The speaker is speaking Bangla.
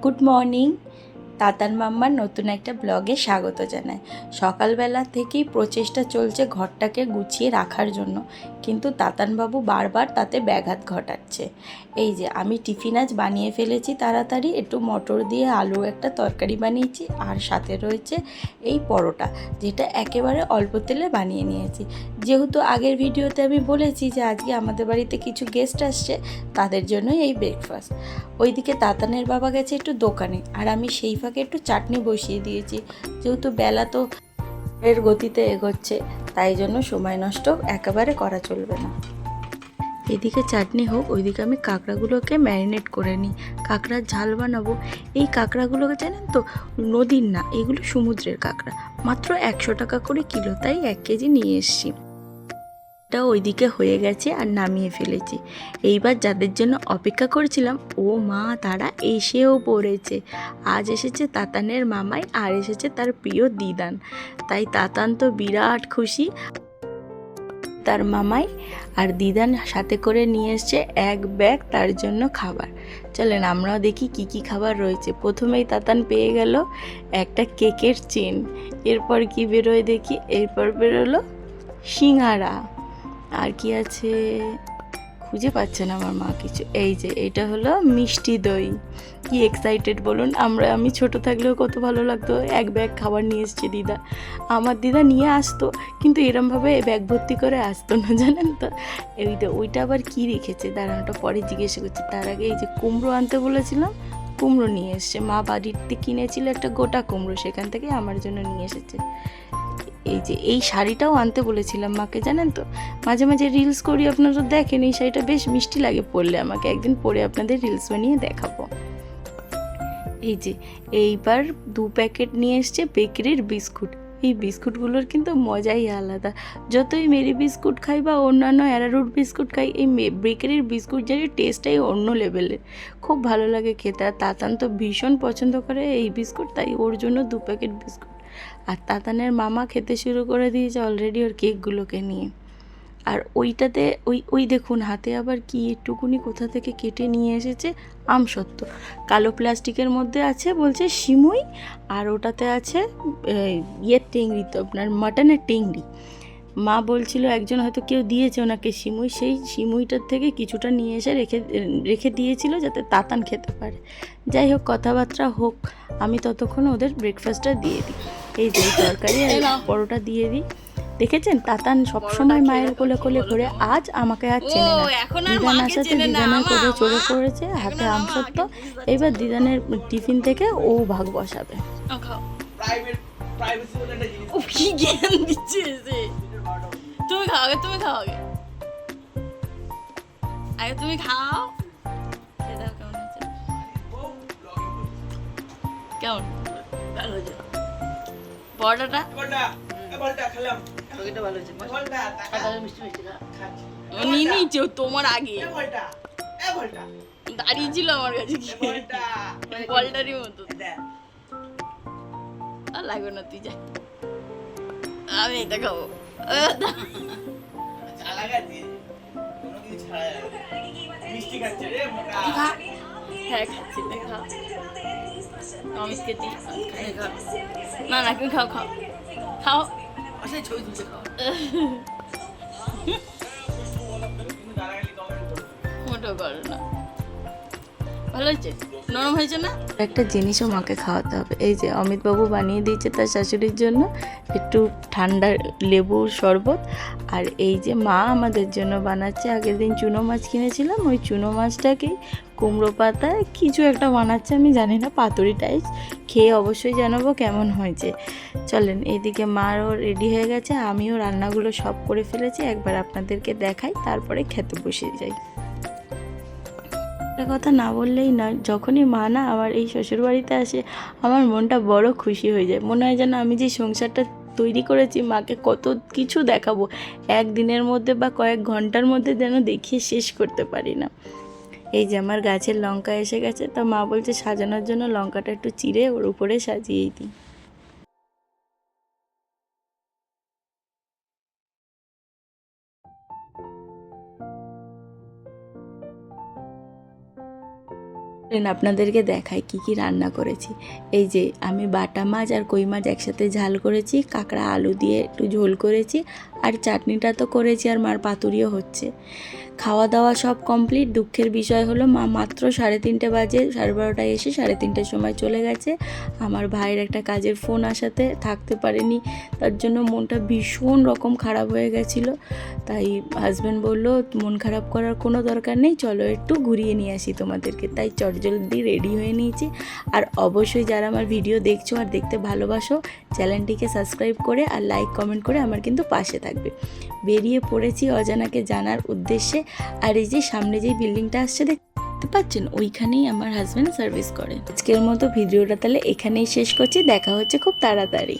Good morning. তাতান মাম্মার নতুন একটা ব্লগে স্বাগত জানাই। সকালবেলা থেকেই প্রচেষ্টা চলছে ঘরটাকে গুছিয়ে রাখার জন্য, কিন্তু তাতানবাবু বারবার তাতে ব্যাঘাত ঘটাচ্ছে। এই যে আমি টিফিন আজ বানিয়ে ফেলেছি তাড়াতাড়ি, একটু মটর দিয়ে আলু একটা তরকারি বানিয়েছি, আর সাথে রয়েছে এই পরোটা, যেটা একেবারে অল্প তেলে বানিয়ে নিয়েছি। যেহেতু আগের ভিডিওতে আমি বলেছি যে আজকে আমাদের বাড়িতে কিছু গেস্ট আসছে, তাদের জন্যই এই ব্রেকফাস্ট। ওইদিকে তাতানের বাবা গেছে একটু দোকানে, আর আমি সেই ফাঁকে একটু চাটনি বসিয়ে দিয়েছি। যেহেতু বেলা তো এর গতিতে এগোচ্ছে, তাই জন্য সময় নষ্ট একেবারে করা চলবে না। এদিকে চাটনি হোক, ওইদিকে আমি কাঁকড়াগুলোকে ম্যারিনেট করে নিই। কাঁকড়ার ঝাল বানাবো। এই কাঁকড়াগুলোকে জানেন তো, নদীর না, এগুলো সমুদ্রের কাঁকড়া। মাত্র 100 টাকা করে কিলো, তাই 1 কেজি নিয়ে এসছি। এটা ওইদিকে হয়ে গেছে আর নামিয়ে ফেলেছি। এইবার যাদের জন্য অপেক্ষা করেছিলাম, ও মা, তারা এসেও পড়েছে। আজ এসেছে তাতানের মামাই, আর এসেছে তার প্রিয় দিদান। তাই তাতান তো বিরাট খুশি। তার মামাই আর দিদান সাথে করে নিয়ে এসছে এক ব্যাগ তার জন্য খাবার। চলেন আমরাও দেখি কি কি খাবার রয়েছে। প্রথমেই তাতান পেয়ে গেল একটা কেকের চেন। এরপর কি বেরোয় দেখি, এরপর বেরোলো সিঙ্গারা। আর কি আছে খুঁজে পাচ্ছে না আমার মা কিছু। এই যে এটা হলো মিষ্টি দই। কি এক্সাইটেড বলুন! আমি ছোট থাকলেও কত ভালো লাগতো, এক ব্যাগ খাবার নিয়ে এসছে দিদা। আমার দিদা নিয়ে আসতো, কিন্তু এরমভাবে ব্যাগ ভর্তি করে আসতো না, জানেন তো। ওইটা আবার কি রেখেছে দাঁড়ান, ওটা পরে জিজ্ঞেস করছি। তার আগে এই যে কুমড়ো আনতে বলেছিলাম, কুমড়ো নিয়ে এসছে। মা বাড়িতে কিনেছিল একটা গোটা কুমড়ো, সেখান থেকে আমার জন্য নিয়ে এসেছে। এই যে এই শাড়িটাও আনতে বলেছিলাম মাকে, জানেন তো। মাঝে মাঝে রিলস করি, আপনারা দেখেন। এই শাড়িটা বেশ মিষ্টি লাগে পরলে, আমাকে একদিন পরে আপনাদের রিলস বানিয়ে দেখাবো। এই যে এইবার 2 প্যাকেট নিয়ে এসছে বেকারির বিস্কুট। এই বিস্কুটগুলোর কিন্তু মজাই আলাদা। যতই মেরি বিস্কুট খাই বা অন্যান্য অ্যারারুট বিস্কুট খাই, এই বেকারির বিস্কুট যেন টেস্টটাই অন্য লেভেলের। খুব ভালো লাগে খেতে। আর তাতান তো ভীষণ পছন্দ করে এই বিস্কুট, তাই ওর জন্য 2 প্যাকেট বিস্কুট। আর তাতানের মামা খেতে শুরু করে দিয়েছে অলরেডি ওর কেকগুলোকে নিয়ে। আর ওইটাতে ওই ওই দেখুন হাতে আবার কি একটুকুনি কোথা থেকে কেটে নিয়ে এসেছে আমসত্ত্ব। কালো প্লাস্টিকের মধ্যে আছে, বলছে সিমুই। আর ওটাতে আছে টেংরি, তো আপনার মাটনের টেংরি। মা বলছিল একজন হয়তো কেউ দিয়েছে ওনাকে সিমুই, সেই সিমুইটার থেকে কিছুটা নিয়ে এসে রেখে রেখে দিয়েছিল যাতে তাতান খেতে পারে। যাই হোক, কথাবার্তা হোক, আমি ততক্ষণ ওদের ব্রেকফাস্টটা দিয়ে দিই। এই যে তরকারি আর পরোটা দিয়ে দিই। দেখেছেন, তাতান সবসময় মায়ের কোলে কোলে ঘুরে, আজ আমাকে আর চেনে না। দিদান আসাতে দিদানের কোলে চড়ে পড়েছে, হাতে আমসত্ত্ব। এইবার দিদানের টিফিন থেকে ও ভাগ বসাবে। কি জ্ঞান দিচ্ছে সে! তুমি খাও আগে, তুমি খাও আগে, আগে তুমি খাও। খেয়ে দাও, কেমন হয়েছে? কেমন? ভালো হয়েছে পরোটাটা। নিয়ে নিয়েছে তোমার আগে, দাঁড়িয়ে ছিল আমার কাছে বলটারই মতো। আর লাগবে না, তুই যা, আমি এটা খাবো। হ্যাঁ খাচ্ছি, খা। অমিতকে দিই, খাই, খা। না না, তুমি খাও, খাও খাও। ছবি তুলছে, খাও। মোটেও করো না। ভালো হয়েছে, নরম হয়েছে না? একটা জিনিসও মাকে খাওয়াতে হবে। এই যে অমিতবাবু বানিয়ে দিয়েছে তার শাশুড়ির জন্য একটু ঠান্ডা লেবুর শরবত। আর এই যে মা আমাদের জন্য বানাচ্ছে, আগের দিন চুনো মাছ কিনেছিলাম, ওই চুনো মাছটাকেই কুমড়ো পাতায় কিছু একটা বানাচ্ছে, আমি জানি না, পাতুরি টাইপ। খেয়ে অবশ্যই জানাবো কেমন হয়েছে। চলেন, এইদিকে মারও রেডি হয়ে গেছে, আমিও রান্নাগুলো সব করে ফেলেছি। একবার আপনাদেরকে দেখাই, তারপরে খেতে বসে যাই। একটা কথা না বললেই নয়, যখনই মা না আমার এই শ্বশুরবাড়িতে আসে, আমার মনটা বড় খুশি হয়ে যায়। মনে হয় যেন আমি যে সংসারটা তৈরি করেছি, মাকে কত কিছু দেখাবো, একদিনের মধ্যে বা কয়েক ঘন্টার মধ্যে যেন দেখিয়ে শেষ করতে পারি না। এই যে আমার গাছের লঙ্কা এসে গেছে, তা মা বলছে সাজানোর জন্য লঙ্কাটা একটু চিড়ে ওর উপরে সাজিয়েই দিই। আপনাদেরকে দেখাই কি কি রান্না করেছি। এই যে আমি বাটা মাছ আর কই মাছ একসাথে ঝাল করেছি, কাঁকড়া আলু দিয়ে একটু ঝোল করেছি, আর চাটনিটা তো করেছি, আর মার পাতুরিও হচ্ছে। খাওয়া দাওয়া সব কমপ্লিট। দুঃখের বিষয় হলো মা মাত্র 3:30 বাজে, 12:30টায় এসে 3:30টার সময় চলে গেছে। আমার ভাইয়ের একটা কাজের ফোন আসাতে থাকতে পারেনি, তার জন্য মনটা ভীষণ রকম খারাপ হয়ে গেছিলো। তাই হাজব্যান্ড বললো মন খারাপ করার কোনো দরকার নেই, চলো একটু ঘুরিয়ে নিয়ে আসি তোমাদেরকে। তাই চটজলদি রেডি হয়ে নিয়েছি। আর অবশ্যই যারা আমার ভিডিও দেখছো আর দেখতে ভালোবাসো, চ্যানেলটিকে সাবস্ক্রাইব করে আর লাইক কমেন্ট করে আমার কিন্তু পাশে থাকবে। বেরিয়ে পড়েছি অজানাকে জানার উদ্দেশ্যে। আর এই যে সামনে যেই বিল্ডিংটা আসছে দেখতে পাচ্ছেন, ওইখানেই আমার হাজব্যান্ড সার্ভিস করে। আজকের মতো ভিডিওটা তাহলে এখানেই শেষ করছি, দেখা হচ্ছে খুব তাড়াতাড়ি।